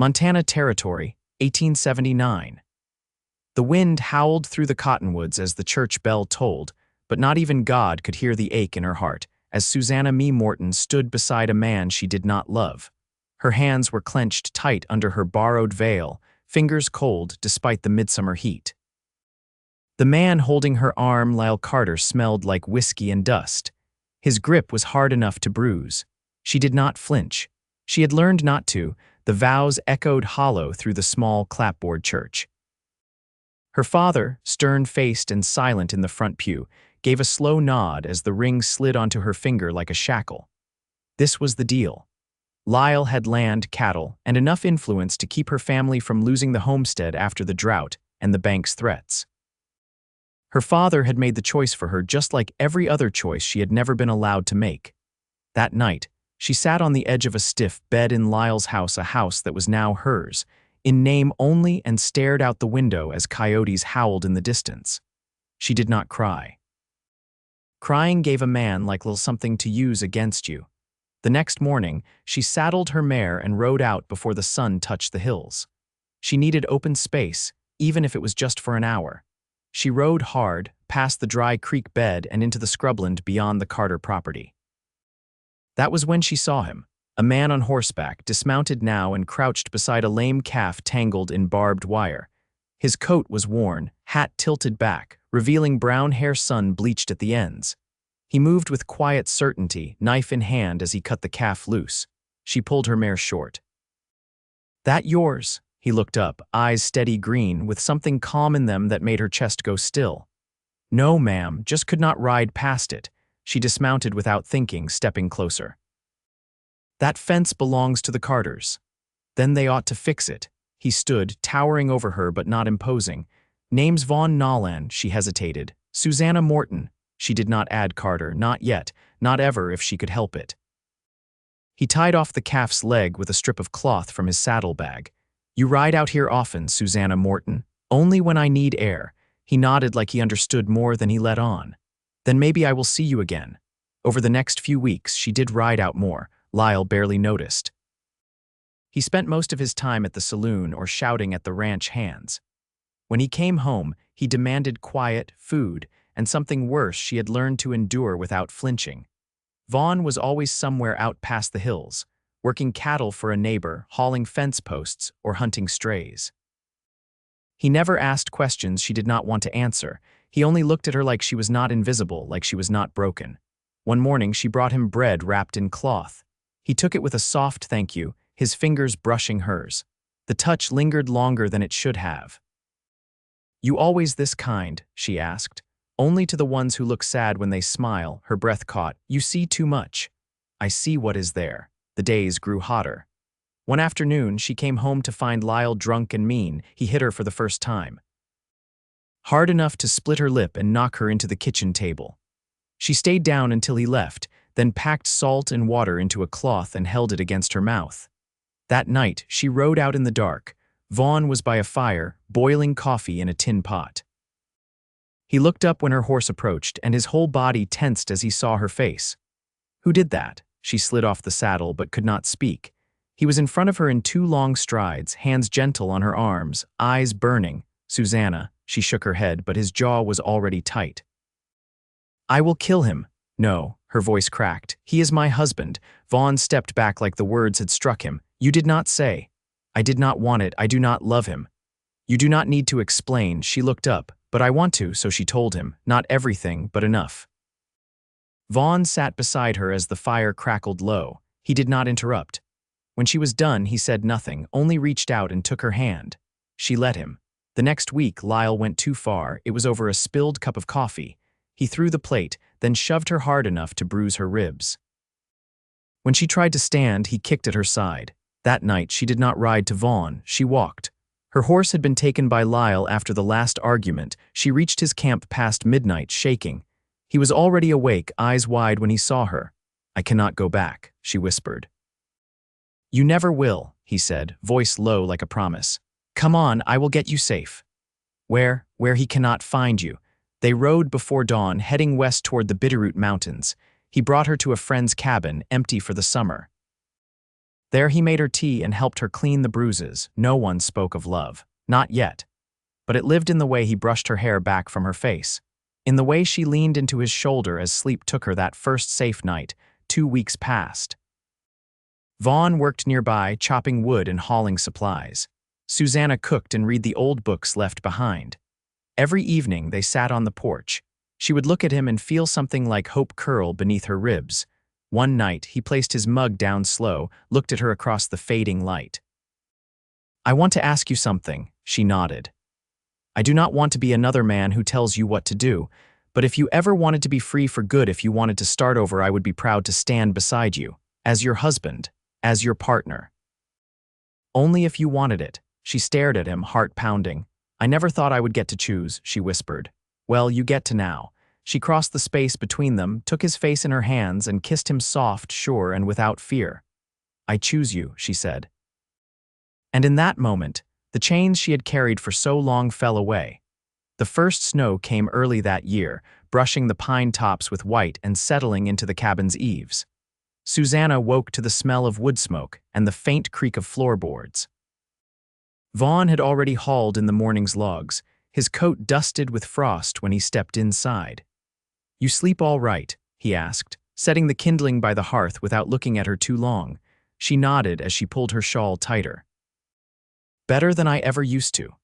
Montana Territory, 1879. The wind howled through the cottonwoods as the church bell tolled, but not even God could hear the ache in her heart as Susanna Mae Morton stood beside a man she did not love. Her hands were clenched tight under her borrowed veil, fingers cold despite the midsummer heat. The man holding her arm, Lyle Carter, smelled like whiskey and dust. His grip was hard enough to bruise. She did not flinch. She had learned not to. The vows echoed hollow through the small clapboard church. Her father, stern-faced and silent in the front pew, gave a slow nod as the ring slid onto her finger like a shackle. This was the deal. Lyle had land, cattle, and enough influence to keep her family from losing the homestead after the drought and the bank's threats. Her father had made the choice for her just like every other choice she had never been allowed to make. That night, she sat on the edge of a stiff bed in Lyle's house, a house that was now hers, in name only, and stared out the window as coyotes howled in the distance. She did not cry. Crying gave a man like little something to use against you. The next morning, she saddled her mare and rode out before the sun touched the hills. She needed open space, even if it was just for an hour. She rode hard, past the dry creek bed and into the scrubland beyond the Carter property. That was when she saw him, a man on horseback, dismounted now and crouched beside a lame calf tangled in barbed wire. His coat was worn, hat tilted back, revealing brown hair sun-bleached at the ends. He moved with quiet certainty, knife in hand as he cut the calf loose. She pulled her mare short. "That yours?" He looked up, eyes steady green, with something calm in them that made her chest go still. "No, ma'am, just could not ride past it." She dismounted without thinking, stepping closer. "That fence belongs to the Carters." "Then they ought to fix it." He stood, towering over her but not imposing. "Name's Vaughn Nolan," she hesitated. "Susanna Morton." She did not add Carter, not yet, not ever if she could help it. He tied off the calf's leg with a strip of cloth from his saddlebag. "You ride out here often, Susanna Morton?" "Only when I need air." He nodded like he understood more than he let on. "Then maybe I will see you again." Over the next few weeks, she did ride out more. Lyle barely noticed. He spent most of his time at the saloon or shouting at the ranch hands. When he came home, he demanded quiet, food, and something worse she had learned to endure without flinching. Vaughn was always somewhere out past the hills, working cattle for a neighbor, hauling fence posts, or hunting strays. He never asked questions she did not want to answer. He only looked at her like she was not invisible, like she was not broken. One morning, she brought him bread wrapped in cloth. He took it with a soft thank you, his fingers brushing hers. The touch lingered longer than it should have. "You always this kind?" she asked. "Only to the ones who look sad when they smile," her breath caught. "You see too much." "I see what is there." The days grew hotter. One afternoon, she came home to find Lyle drunk and mean. He hit her for the first time. Hard enough to split her lip and knock her into the kitchen table. She stayed down until he left, then packed salt and water into a cloth and held it against her mouth. That night, she rode out in the dark. Vaughn was by a fire, boiling coffee in a tin pot. He looked up when her horse approached, and his whole body tensed as he saw her face. "Who did that?" She slid off the saddle but could not speak. He was in front of her in 2 long strides, hands gentle on her arms, eyes burning. "Susanna." She shook her head, but his jaw was already tight. "I will kill him." "No," her voice cracked. "He is my husband." Vaughn stepped back like the words had struck him. "You did not say." "I did not want it. I do not love him." "You do not need to explain." She looked up. "But I want to," so she told him. Not everything, but enough. Vaughn sat beside her as the fire crackled low. He did not interrupt. When she was done, he said nothing, only reached out and took her hand. She let him. The next week, Lyle went too far. It was over a spilled cup of coffee. He threw the plate, then shoved her hard enough to bruise her ribs. When she tried to stand, he kicked at her side. That night, she did not ride to Vaughn. She walked. Her horse had been taken by Lyle after the last argument. She reached his camp past midnight, shaking. He was already awake, eyes wide when he saw her. "I cannot go back," she whispered. "You never will," he said, voice low like a promise. "Come on, I will get you safe." Where he cannot find you." They rode before dawn, heading west toward the Bitterroot Mountains. He brought her to a friend's cabin, empty for the summer. There he made her tea and helped her clean the bruises. No one spoke of love. Not yet. But it lived in the way he brushed her hair back from her face, in the way she leaned into his shoulder as sleep took her that first safe night. 2 weeks passed. Vaughn worked nearby, chopping wood and hauling supplies. Susanna cooked and read the old books left behind. Every evening they sat on the porch. She would look at him and feel something like hope curl beneath her ribs. One night, he placed his mug down slow, looked at her across the fading light. "I want to ask you something," she nodded. "I do not want to be another man who tells you what to do, but if you ever wanted to be free for good, if you wanted to start over, I would be proud to stand beside you, as your husband, as your partner." "Only if you wanted it." She stared at him, heart pounding. "I never thought I would get to choose," she whispered. "Well, you get to now." She crossed the space between them, took his face in her hands, and kissed him soft, sure, and without fear. "I choose you," she said. And in that moment, the chains she had carried for so long fell away. The first snow came early that year, brushing the pine tops with white and settling into the cabin's eaves. Susanna woke to the smell of wood smoke and the faint creak of floorboards. Vaughn had already hauled in the morning's logs, his coat dusted with frost when he stepped inside. "You sleep all right?" he asked, setting the kindling by the hearth without looking at her too long. She nodded as she pulled her shawl tighter. "Better than I ever used to."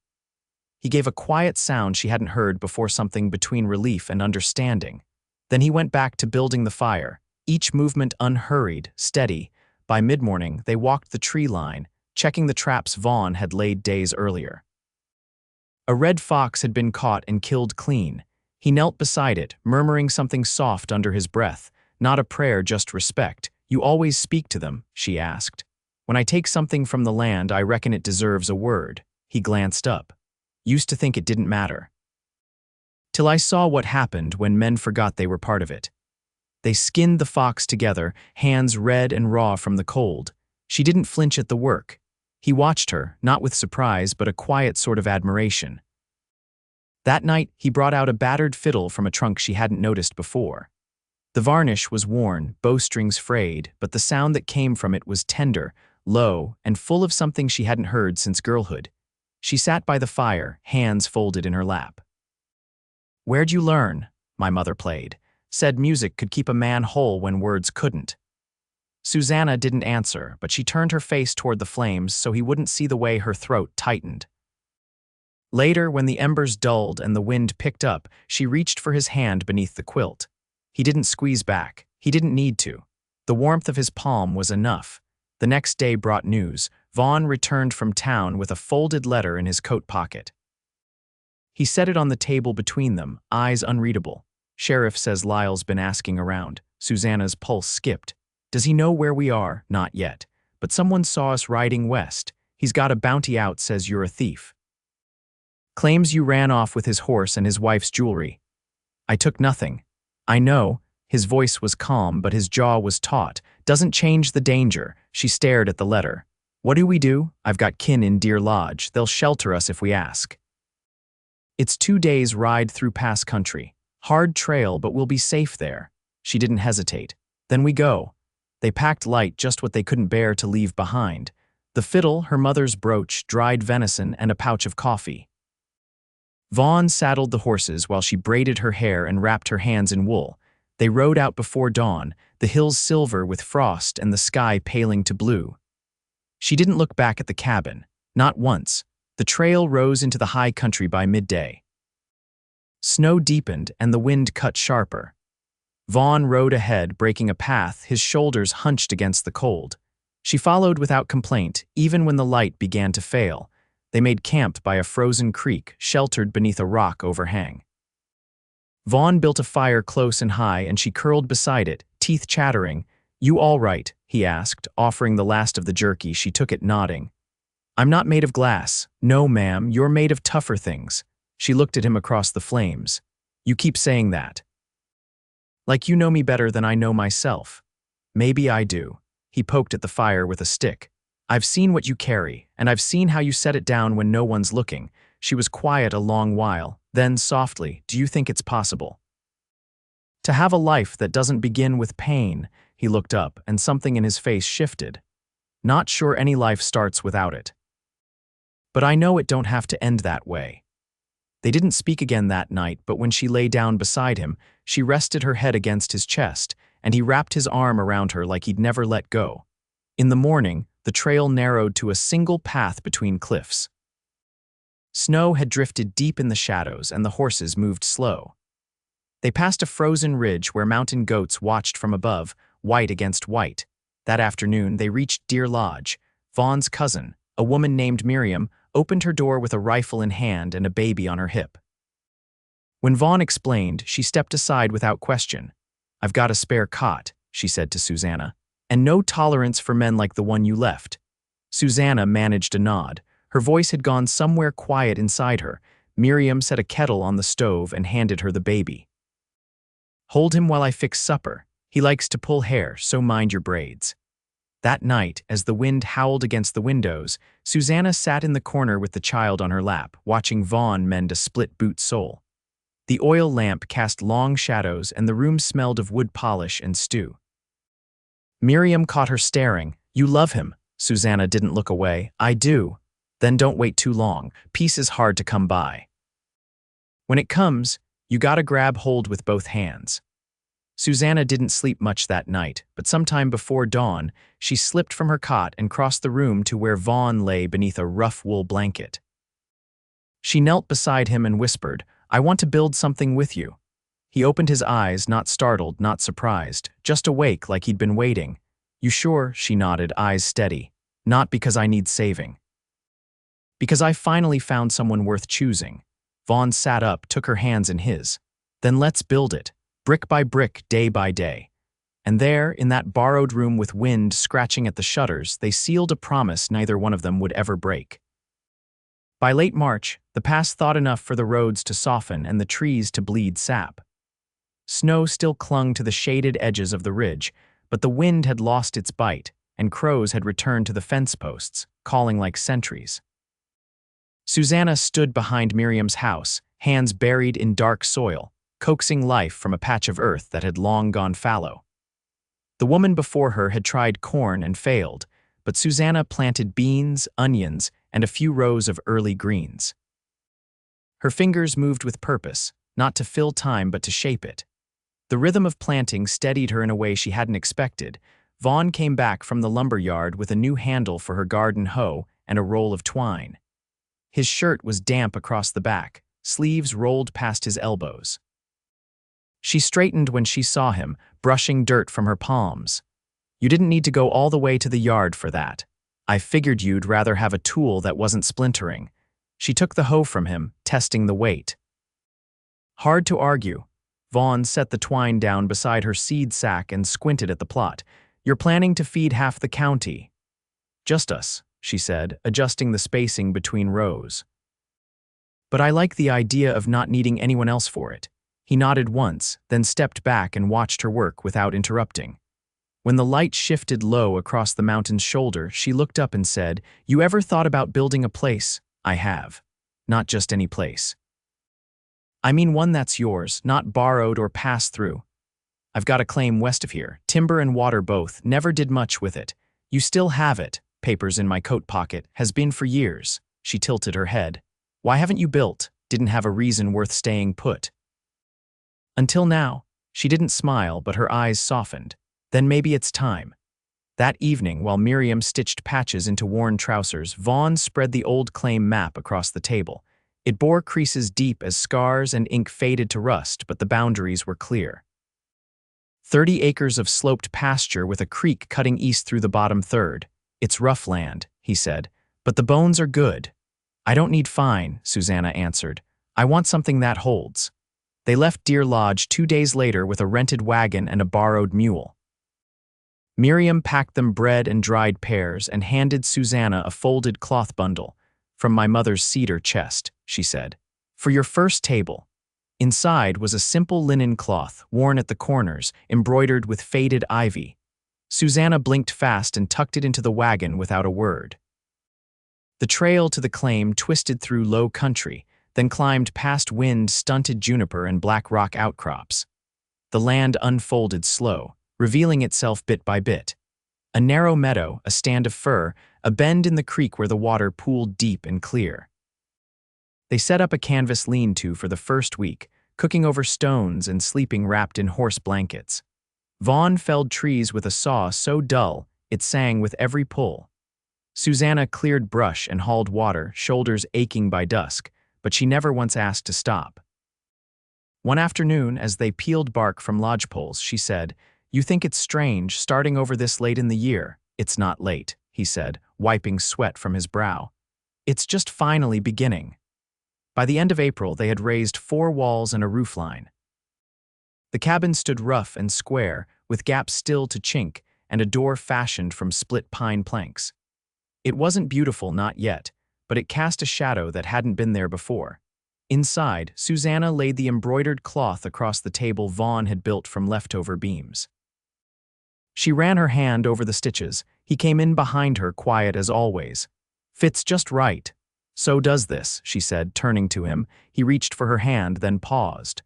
He gave a quiet sound she hadn't heard before, something between relief and understanding. Then he went back to building the fire, each movement unhurried, steady. By mid-morning, they walked the tree line, checking the traps Vaughn had laid days earlier. A red fox had been caught and killed clean. He knelt beside it, murmuring something soft under his breath. "Not a prayer, just respect. You always speak to them?" she asked. "When I take something from the land, I reckon it deserves a word." He glanced up. "Used to think it didn't matter. Till I saw what happened when men forgot they were part of it." They skinned the fox together, hands red and raw from the cold. She didn't flinch at the work. He watched her, not with surprise, but a quiet sort of admiration. That night, he brought out a battered fiddle from a trunk she hadn't noticed before. The varnish was worn, bowstrings frayed, but the sound that came from it was tender, low, and full of something she hadn't heard since girlhood. She sat by the fire, hands folded in her lap. "Where'd you learn?" "My mother played. Said music could keep a man whole when words couldn't." Susanna didn't answer, but she turned her face toward the flames so he wouldn't see the way her throat tightened. Later, when the embers dulled and the wind picked up, she reached for his hand beneath the quilt. He didn't squeeze back. He didn't need to. The warmth of his palm was enough. The next day brought news. Vaughn returned from town with a folded letter in his coat pocket. He set it on the table between them, eyes unreadable. "Sheriff says Lyle's been asking around." Susanna's pulse skipped. "Does he know where we are?" "Not yet. But someone saw us riding west. He's got a bounty out, says you're a thief. Claims you ran off with his horse and his wife's jewelry." "I took nothing." "I know." His voice was calm, but his jaw was taut. "Doesn't change the danger." She stared at the letter. "What do we do?" "I've got kin in Deer Lodge. They'll shelter us if we ask. It's 2 days' ride through pass country. Hard trail, but we'll be safe there." She didn't hesitate. "Then we go." They packed light, just what they couldn't bear to leave behind. The fiddle, her mother's brooch, dried venison, and a pouch of coffee. Vaughn saddled the horses while she braided her hair and wrapped her hands in wool. They rode out before dawn, the hills silver with frost and the sky paling to blue. She didn't look back at the cabin, not once. The trail rose into the high country by midday. Snow deepened and the wind cut sharper. Vaughn rode ahead, breaking a path, his shoulders hunched against the cold. She followed without complaint, even when the light began to fail. They made camp by a frozen creek, sheltered beneath a rock overhang. Vaughn built a fire close and high, and she curled beside it, teeth chattering. "You all right?" he asked, offering the last of the jerky. She took it, nodding. "I'm not made of glass." "No, ma'am, you're made of tougher things." She looked at him across the flames. "You keep saying that. Like you know me better than I know myself." "Maybe I do." He poked at the fire with a stick. "I've seen what you carry, and I've seen how you set it down when no one's looking." She was quiet a long while, then softly, "Do you think it's possible to have a life that doesn't begin with pain?" He looked up, and something in his face shifted. Not sure any life starts without it. But I know it don't have to end that way. They didn't speak again that night, but when she lay down beside him, she rested her head against his chest, and he wrapped his arm around her like he'd never let go. In the morning, the trail narrowed to a single path between cliffs. Snow had drifted deep in the shadows, and the horses moved slow. They passed a frozen ridge where mountain goats watched from above, white against white. That afternoon, they reached Deer Lodge. Vaughn's cousin, a woman named Miriam, opened her door with a rifle in hand and a baby on her hip. When Vaughn explained, she stepped aside without question. "I've got a spare cot," she said to Susanna, "and no tolerance for men like the one you left." Susanna managed a nod. Her voice had gone somewhere quiet inside her. Miriam set a kettle on the stove and handed her the baby. "Hold him while I fix supper. He likes to pull hair, so mind your braids." That night, as the wind howled against the windows, Susanna sat in the corner with the child on her lap, watching Vaughn mend a split-boot sole. The oil lamp cast long shadows, and the room smelled of wood polish and stew. Miriam caught her staring. "You love him." Susanna didn't look away. "I do." "Then don't wait too long. Peace is hard to come by. When it comes, you gotta grab hold with both hands." Susanna didn't sleep much that night, but sometime before dawn, she slipped from her cot and crossed the room to where Vaughn lay beneath a rough wool blanket. She knelt beside him and whispered, "I want to build something with you." He opened his eyes, not startled, not surprised, just awake like he'd been waiting. "You sure?" She nodded, eyes steady. "Not because I need saving. Because I finally found someone worth choosing." Vaughn sat up, took her hands in his. "Then let's build it. Brick by brick, day by day." And there, in that borrowed room with wind scratching at the shutters, they sealed a promise neither one of them would ever break. By late March, the pass thawed enough for the roads to soften and the trees to bleed sap. Snow still clung to the shaded edges of the ridge, but the wind had lost its bite, and crows had returned to the fence posts, calling like sentries. Susanna stood behind Miriam's house, hands buried in dark soil, coaxing life from a patch of earth that had long gone fallow. The woman before her had tried corn and failed, but Susanna planted beans, onions, and a few rows of early greens. Her fingers moved with purpose, not to fill time but to shape it. The rhythm of planting steadied her in a way she hadn't expected. Vaughn came back from the lumber yard with a new handle for her garden hoe and a roll of twine. His shirt was damp across the back, sleeves rolled past his elbows. She straightened when she saw him, brushing dirt from her palms. "You didn't need to go all the way to the yard for that. I figured you'd rather have a tool that wasn't splintering." She took the hoe from him, testing the weight. Hard to argue. Vaughn set the twine down beside her seed sack and squinted at the plot. "You're planning to feed half the county." "Just us," she said, adjusting the spacing between rows. "But I like the idea of not needing anyone else for it." He nodded once, then stepped back and watched her work without interrupting. When the light shifted low across the mountain's shoulder, she looked up and said, "You ever thought about building a place?" "I have. Not just any place. I mean one that's yours, not borrowed or passed through. I've got a claim west of here, timber and water both, never did much with it. You still have it, papers in my coat pocket, has been for years." She tilted her head. "Why haven't you built? Didn't have a reason worth staying put?" "Until now." She didn't smile, but her eyes softened. "Then maybe it's time." That evening, while Miriam stitched patches into worn trousers, Vaughn spread the old claim map across the table. It bore creases deep as scars and ink faded to rust, but the boundaries were clear. 30 acres of sloped pasture with a creek cutting east through the bottom third. "It's rough land," he said, "but the bones are good." "I don't need fine," Susanna answered. "I want something that holds." They left Deer Lodge 2 days later with a rented wagon and a borrowed mule. Miriam packed them bread and dried pears and handed Susanna a folded cloth bundle. "From my mother's cedar chest," she said. "For your first table." Inside was a simple linen cloth, worn at the corners, embroidered with faded ivy. Susanna blinked fast and tucked it into the wagon without a word. The trail to the claim twisted through low country, then climbed past wind-stunted juniper and black rock outcrops. The land unfolded slow, revealing itself bit by bit. A narrow meadow, a stand of fir, a bend in the creek where the water pooled deep and clear. They set up a canvas lean-to for the first week, cooking over stones and sleeping wrapped in horse blankets. Vaughn felled trees with a saw so dull it sang with every pull. Susanna cleared brush and hauled water, shoulders aching by dusk, but she never once asked to stop. One afternoon, as they peeled bark from lodgepoles, she said, "You think it's strange, starting over this late in the year." "It's not late," he said, wiping sweat from his brow. "It's just finally beginning." By the end of April, they had raised 4 walls and a roofline. The cabin stood rough and square, with gaps still to chink, and a door fashioned from split pine planks. It wasn't beautiful, not yet, but it cast a shadow that hadn't been there before. Inside, Susanna laid the embroidered cloth across the table Vaughn had built from leftover beams. She ran her hand over the stitches. He came in behind her, quiet as always. "Fits just right." "So does this," she said, turning to him. He reached for her hand, then paused.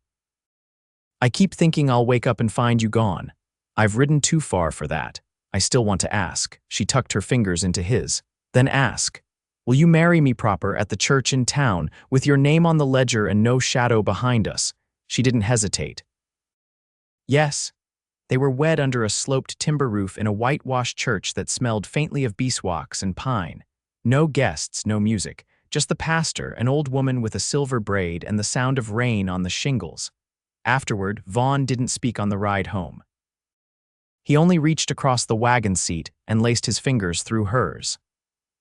"I keep thinking I'll wake up and find you gone. I've ridden too far for that. I still want to ask." She tucked her fingers into his. "Then ask. Will you marry me proper at the church in town, with your name on the ledger and no shadow behind us?" She didn't hesitate. Yes. They were wed under a sloped timber roof in a whitewashed church that smelled faintly of beeswax and pine. No guests, no music, just the pastor, an old woman with a silver braid, and the sound of rain on the shingles. Afterward, Vaughn didn't speak on the ride home. He only reached across the wagon seat and laced his fingers through hers.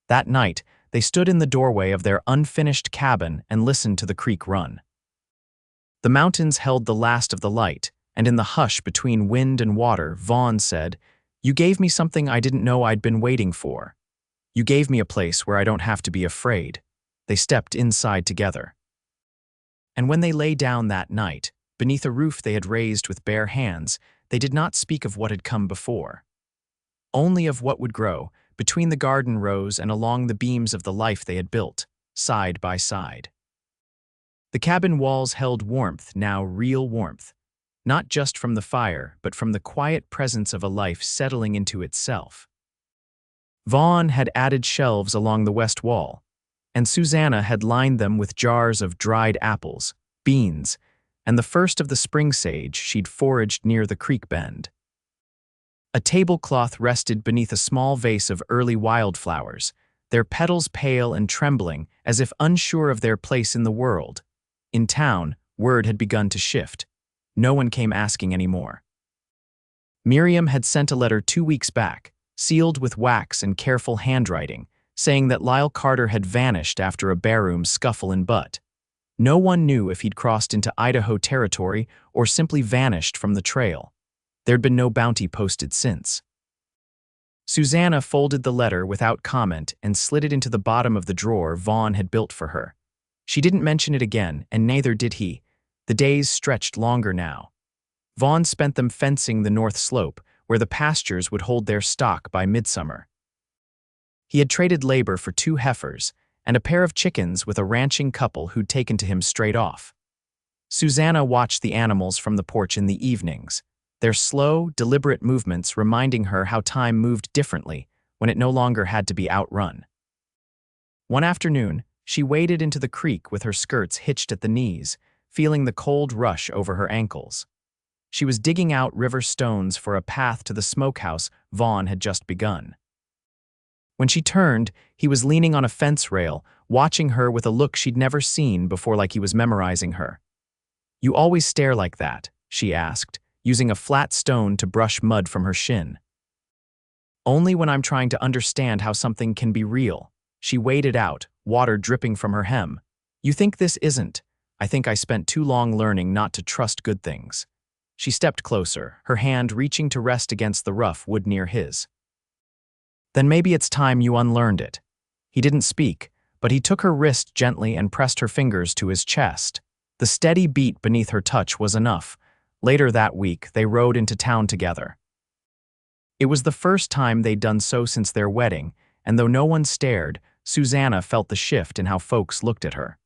That night, they stood in the doorway of their unfinished cabin and listened to the creek run. The mountains held the last of the light, and in the hush between wind and water, Vaughn said, "You gave me something I didn't know I'd been waiting for. You gave me a place where I don't have to be afraid." They stepped inside together. And when they lay down that night, beneath a roof they had raised with bare hands, they did not speak of what had come before. Only of what would grow, between the garden rows and along the beams of the life they had built, side by side. The cabin walls held warmth, now real warmth, not just from the fire, but from the quiet presence of a life settling into itself. Vaughn had added shelves along the west wall, and Susanna had lined them with jars of dried apples, beans, and the first of the spring sage she'd foraged near the creek bend. A tablecloth rested beneath a small vase of early wildflowers, their petals pale and trembling as if unsure of their place in the world. In town, word had begun to shift. No one came asking anymore. Miriam had sent a letter 2 weeks back, sealed with wax and careful handwriting, saying that Lyle Carter had vanished after a barroom scuffle in Butte. No one knew if he'd crossed into Idaho territory or simply vanished from the trail. There'd been no bounty posted since. Susanna folded the letter without comment and slid it into the bottom of the drawer Vaughn had built for her. She didn't mention it again, and neither did he. The days stretched longer now. Vaughn spent them fencing the north slope, where the pastures would hold their stock by midsummer. He had traded labor for 2 heifers and a pair of chickens with a ranching couple who'd taken to him straight off. Susanna watched the animals from the porch in the evenings, their slow, deliberate movements reminding her how time moved differently when it no longer had to be outrun. One afternoon, she waded into the creek with her skirts hitched at the knees, feeling the cold rush over her ankles. She was digging out river stones for a path to the smokehouse Vaughn had just begun. When she turned, he was leaning on a fence rail, watching her with a look she'd never seen before, like he was memorizing her. "You always stare like that?" she asked, using a flat stone to brush mud from her shin. "Only when I'm trying to understand how something can be real." She waded out, water dripping from her hem. "You think this isn't? I think I spent too long learning not to trust good things." She stepped closer, her hand reaching to rest against the rough wood near his. "Then maybe it's time you unlearned it." He didn't speak, but he took her wrist gently and pressed her fingers to his chest. The steady beat beneath her touch was enough. Later that week, they rode into town together. It was the first time they'd done so since their wedding, and though no one stared, Susanna felt the shift in how folks looked at her.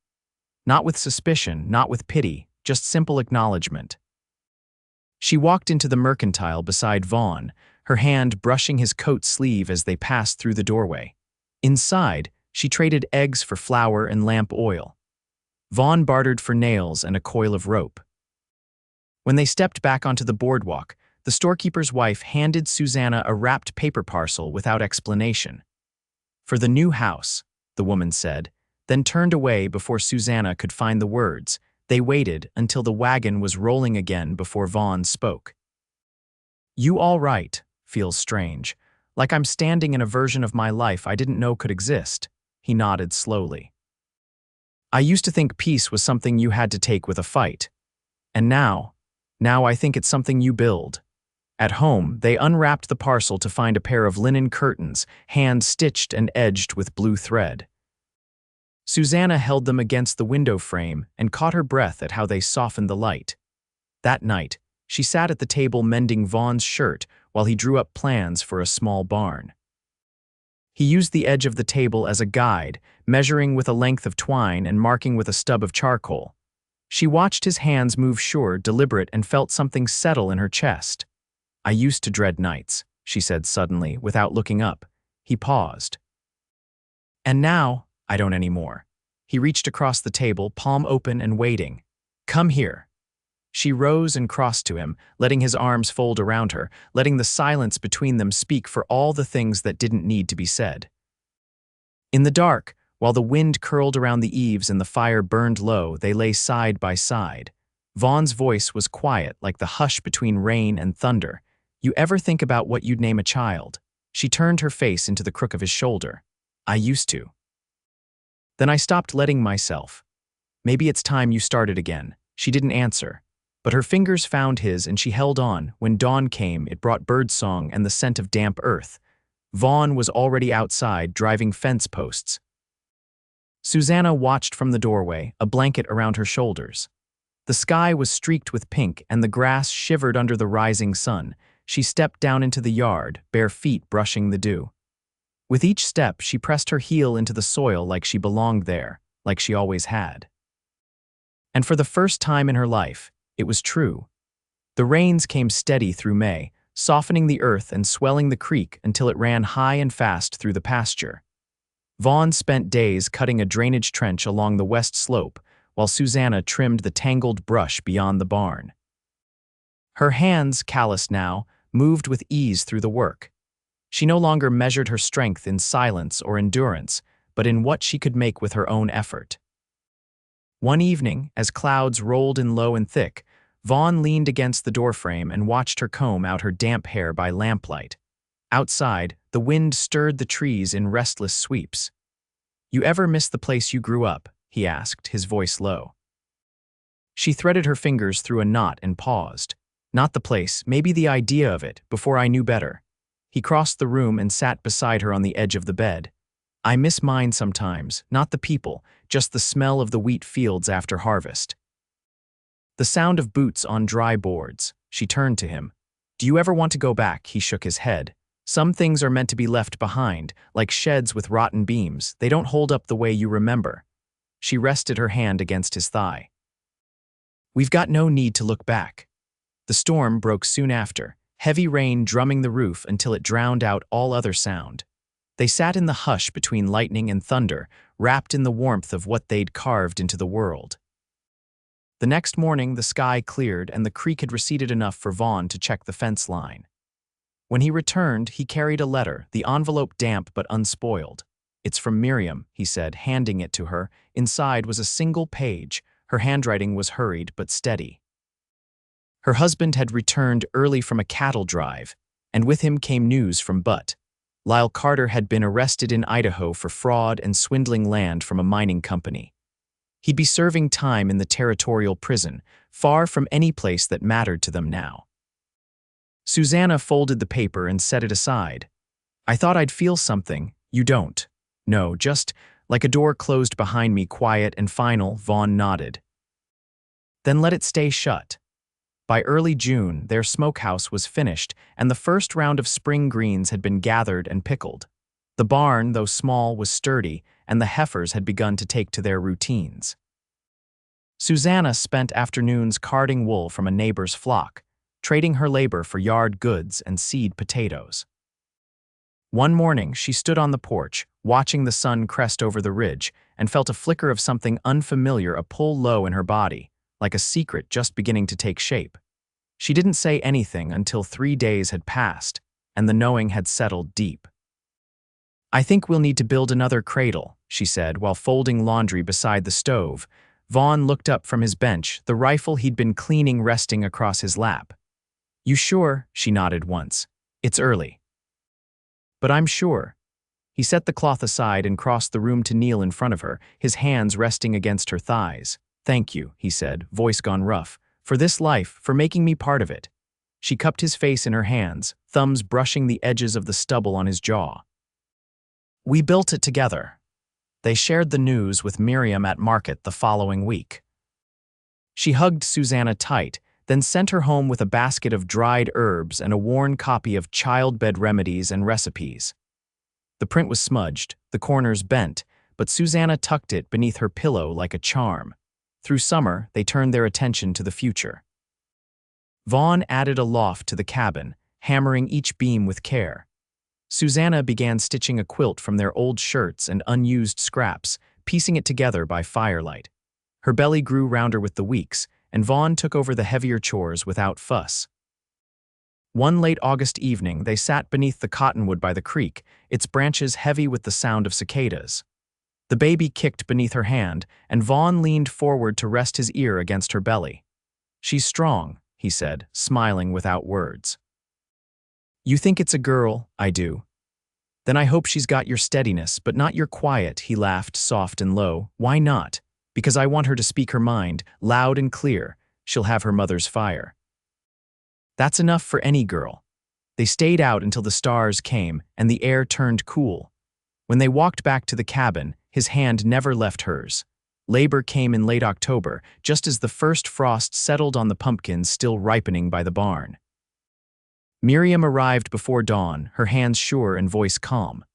Not with suspicion, not with pity, just simple acknowledgement. She walked into the mercantile beside Vaughn, her hand brushing his coat sleeve as they passed through the doorway. Inside, she traded eggs for flour and lamp oil. Vaughn bartered for nails and a coil of rope. When they stepped back onto the boardwalk, the storekeeper's wife handed Susanna a wrapped paper parcel without explanation. "For the new house," the woman said, then turned away before Susanna could find the words. They waited until the wagon was rolling again before Vaughn spoke. "You all right? Feels strange. Like I'm standing in a version of my life I didn't know could exist." He nodded slowly. "I used to think peace was something you had to take with a fight. And now I think it's something you build." At home, they unwrapped the parcel to find a pair of linen curtains, hand-stitched and edged with blue thread. Susanna held them against the window frame and caught her breath at how they softened the light. That night, she sat at the table mending Vaughn's shirt while he drew up plans for a small barn. He used the edge of the table as a guide, measuring with a length of twine and marking with a stub of charcoal. She watched his hands move sure, deliberate, and felt something settle in her chest. "I used to dread nights," she said suddenly, without looking up. He paused. "And now, I don't anymore." He reached across the table, palm open and waiting. "Come here." She rose and crossed to him, letting his arms fold around her, letting the silence between them speak for all the things that didn't need to be said. In the dark, while the wind curled around the eaves and the fire burned low, they lay side by side. Vaughn's voice was quiet, like the hush between rain and thunder. "You ever think about what you'd name a child?" She turned her face into the crook of his shoulder. "I used to. Then I stopped letting myself. Maybe it's time you started again." She didn't answer, but her fingers found his and she held on. When dawn came, it brought birdsong and the scent of damp earth. Vaughn was already outside, driving fence posts. Susanna watched from the doorway, a blanket around her shoulders. The sky was streaked with pink and the grass shivered under the rising sun. She stepped down into the yard, bare feet brushing the dew. With each step, she pressed her heel into the soil like she belonged there, like she always had. And for the first time in her life, it was true. The rains came steady through May, softening the earth and swelling the creek until it ran high and fast through the pasture. Vaughn spent days cutting a drainage trench along the west slope, while Susanna trimmed the tangled brush beyond the barn. Her hands, calloused now, moved with ease through the work. She no longer measured her strength in silence or endurance, but in what she could make with her own effort. One evening, as clouds rolled in low and thick, Vaughn leaned against the doorframe and watched her comb out her damp hair by lamplight. Outside, the wind stirred the trees in restless sweeps. "You ever miss the place you grew up?" he asked, his voice low. She threaded her fingers through a knot and paused. "Not the place, maybe the idea of it, before I knew better." He crossed the room and sat beside her on the edge of the bed. "I miss mine sometimes, not the people, just the smell of the wheat fields after harvest." The sound of boots on dry boards. She turned to him. "Do you ever want to go back?" He shook his head. "Some things are meant to be left behind, like sheds with rotten beams. They don't hold up the way you remember." She rested her hand against his thigh. "We've got no need to look back." The storm broke soon after, heavy rain drumming the roof until it drowned out all other sound. They sat in the hush between lightning and thunder, wrapped in the warmth of what they'd carved into the world. The next morning, the sky cleared and the creek had receded enough for Vaughn to check the fence line. When he returned, he carried a letter, the envelope damp but unspoiled. "It's from Miriam," he said, handing it to her. Inside was a single page. Her handwriting was hurried but steady. Her husband had returned early from a cattle drive, and with him came news from Butt. Lyle Carter had been arrested in Idaho for fraud and swindling land from a mining company. He'd be serving time in the territorial prison, far from any place that mattered to them now. Susanna folded the paper and set it aside. "I thought I'd feel something. You don't." "No, just like a door closed behind me, quiet and final." Vaughn nodded. "Then let it stay shut." By early June, their smokehouse was finished, and the first round of spring greens had been gathered and pickled. The barn, though small, was sturdy, and the heifers had begun to take to their routines. Susanna spent afternoons carding wool from a neighbor's flock. trading her labor for yard goods and seed potatoes. One morning, she stood on the porch, watching the sun crest over the ridge, and felt a flicker of something unfamiliar a pull low in her body, like a secret just beginning to take shape. She didn't say anything until 3 days had passed, and the knowing had settled deep. "I think we'll need to build another cradle," she said while folding laundry beside the stove. Vaughn looked up from his bench, the rifle he'd been cleaning resting across his lap. "You sure?" She nodded once. "It's early." "But I'm sure." He set the cloth aside and crossed the room to kneel in front of her, his hands resting against her thighs. "Thank you," he said, voice gone rough, "for this life, for making me part of it." She cupped his face in her hands, thumbs brushing the edges of the stubble on his jaw. "We built it together." They shared the news with Miriam at market the following week. She hugged Susanna tight, then sent her home with a basket of dried herbs and a worn copy of childbed remedies and recipes. The print was smudged, the corners bent, but Susanna tucked it beneath her pillow like a charm. Through summer, they turned their attention to the future. Vaughn added a loft to the cabin, hammering each beam with care. Susanna began stitching a quilt from their old shirts and unused scraps, piecing it together by firelight. Her belly grew rounder with the weeks, and Vaughn took over the heavier chores without fuss. One late August evening, they sat beneath the cottonwood by the creek, its branches heavy with the sound of cicadas. The baby kicked beneath her hand, and Vaughn leaned forward to rest his ear against her belly. "She's strong," he said, smiling without words. "You think it's a girl?" "I do." "Then I hope she's got your steadiness, but not your quiet," he laughed, soft and low. "Why not?" "Because I want her to speak her mind, loud and clear. She'll have her mother's fire." "That's enough for any girl." They stayed out until the stars came and the air turned cool. When they walked back to the cabin, his hand never left hers. Labor came in late October, just as the first frost settled on the pumpkins still ripening by the barn. Miriam arrived before dawn, her hands sure and voice calm.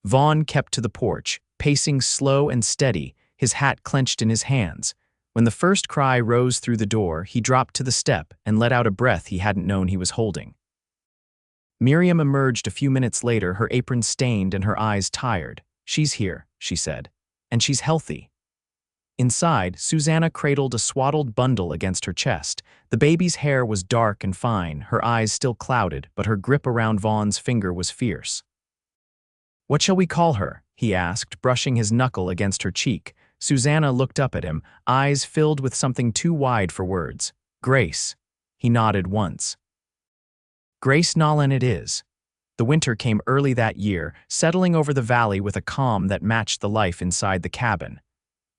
Vaughn kept to the porch, pacing slow and steady, his hat clenched in his hands. When the first cry rose through the door, he dropped to the step and let out a breath he hadn't known he was holding. Miriam emerged a few minutes later, her apron stained and her eyes tired. "She's here," she said, "and she's healthy." Inside, Susanna cradled a swaddled bundle against her chest. The baby's hair was dark and fine, her eyes still clouded, but her grip around Vaughn's finger was fierce. "What shall we call her?" he asked, brushing his knuckle against her cheek. Susanna looked up at him, eyes filled with something too wide for words. "Grace." He nodded once. "Grace Nolan it is." The winter came early that year, settling over the valley with a calm that matched the life inside the cabin.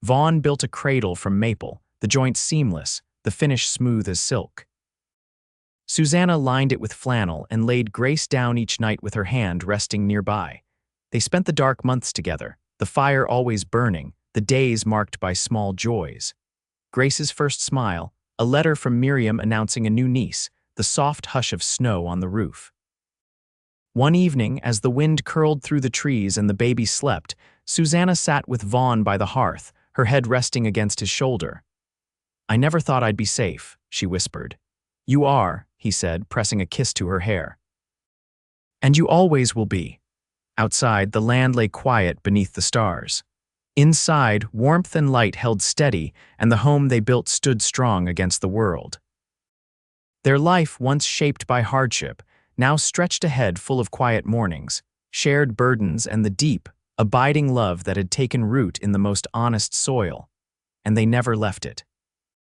Vaughn built a cradle from maple, the joints seamless, the finish smooth as silk. Susanna lined it with flannel and laid Grace down each night with her hand resting nearby. They spent the dark months together, the fire always burning, the days marked by small joys. Grace's first smile, a letter from Miriam announcing a new niece, the soft hush of snow on the roof. One evening, as the wind curled through the trees and the baby slept, Susanna sat with Vaughn by the hearth, her head resting against his shoulder. "I never thought I'd be safe," she whispered. "You are," he said, pressing a kiss to her hair. "And you always will be." Outside, the land lay quiet beneath the stars. Inside, warmth and light held steady, and the home they built stood strong against the world. Their life, once shaped by hardship, now stretched ahead full of quiet mornings, shared burdens, and the deep, abiding love that had taken root in the most honest soil. And they never left it.